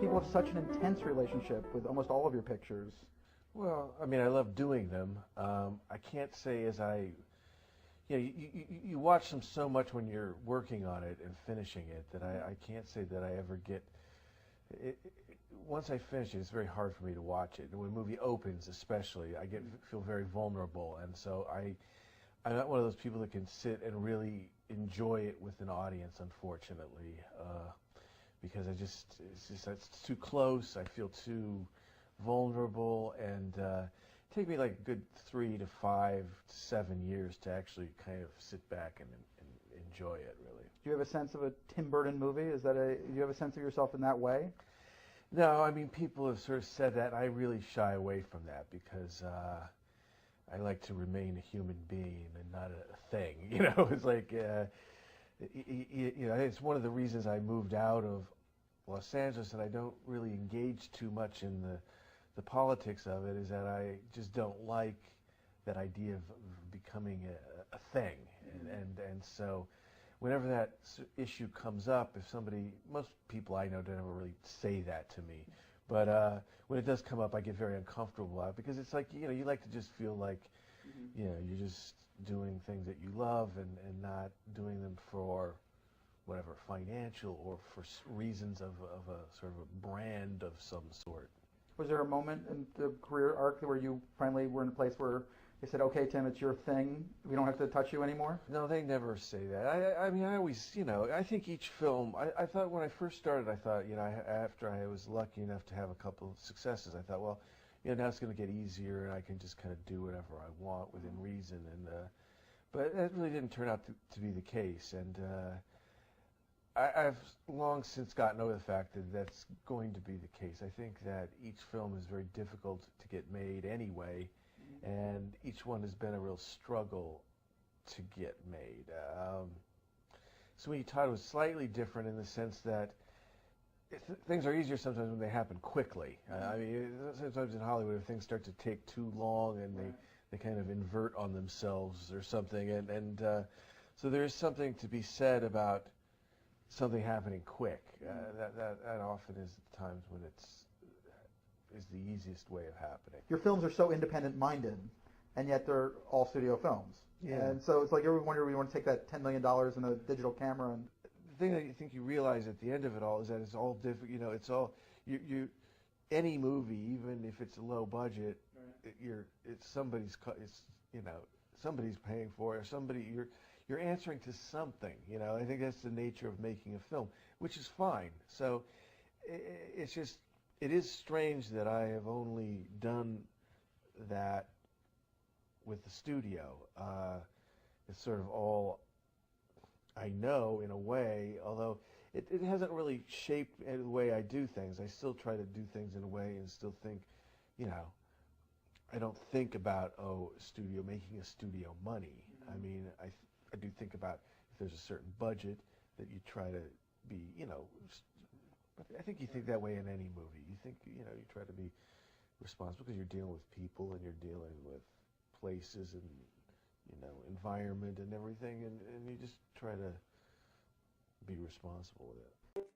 People have such an intense relationship with almost all of your pictures. Well, I mean, I love doing them. I can't say you watch them so much when you're working on it and finishing it that I can't say that I ever get it. Once I finish it, it's very hard for me to watch it. And when a movie opens, especially, I feel very vulnerable, and so I'm not one of those people that can sit and really enjoy it with an audience, unfortunately, because it's too close. I feel too vulnerable, and take me like a good 3 to 5 to 7 years to actually kind of sit back and enjoy it, really. Do you have a sense of a Tim Burton movie? Do you have a sense of yourself in that way? No, I mean, people have sort of said that. I really shy away from that because I like to remain a human being and not a thing. You know, it's like, it's one of the reasons I moved out of Los Angeles, and I don't really engage too much in the politics of it, is that I just don't like that idea of becoming a thing. And so whenever that issue comes up, most people I know don't ever really say that to me. But when it does come up, I get very uncomfortable about it because it's like, you like to just feel like, you're just doing things that you love and not doing them for whatever, financial or for reasons of a sort of a brand of some sort. Was there a moment in the career arc where you finally were in a place where they said, okay, Tim, it's your thing, we don't have to touch you anymore? No, they never say that. I mean, I always, I think each film, I thought when I first started, I thought, after I was lucky enough to have a couple of successes, I thought, well, now it's going to get easier and I can just kind of do whatever I want within reason. But that really didn't turn out to be the case. And I've long since gotten over the fact that that's going to be the case. I think that each film is very difficult to get made anyway, and each one has been a real struggle to get made. Sweeney Todd was slightly different in the sense that things are easier sometimes when they happen quickly. I mean, sometimes in Hollywood, if things start to take too long and they kind of invert on themselves or something, and so there is something to be said about something happening quick. That often is the times when is the easiest way of happening. Your films are so independent-minded, and yet they're all studio films. Yeah. And so it's like every wonder we want to take that $10 million in a digital camera and. The thing that you think you realize at the end of it all is that it's all different. It's all any movie, even if it's a low budget, it's somebody's paying for it, or somebody you're answering to something. I think that's the nature of making a film, which is fine. So it is strange that I have only done that with the studio. It's sort of all I know in a way, although it hasn't really shaped the way I do things. I still try to do things in a way and still think, I don't think about, making a studio money. I mean, I do think about if there's a certain budget that you try to be, but I think you think that way in any movie. You think, you try to be responsible because you're dealing with people and you're dealing with places and environment and everything, and you just try to be responsible with it.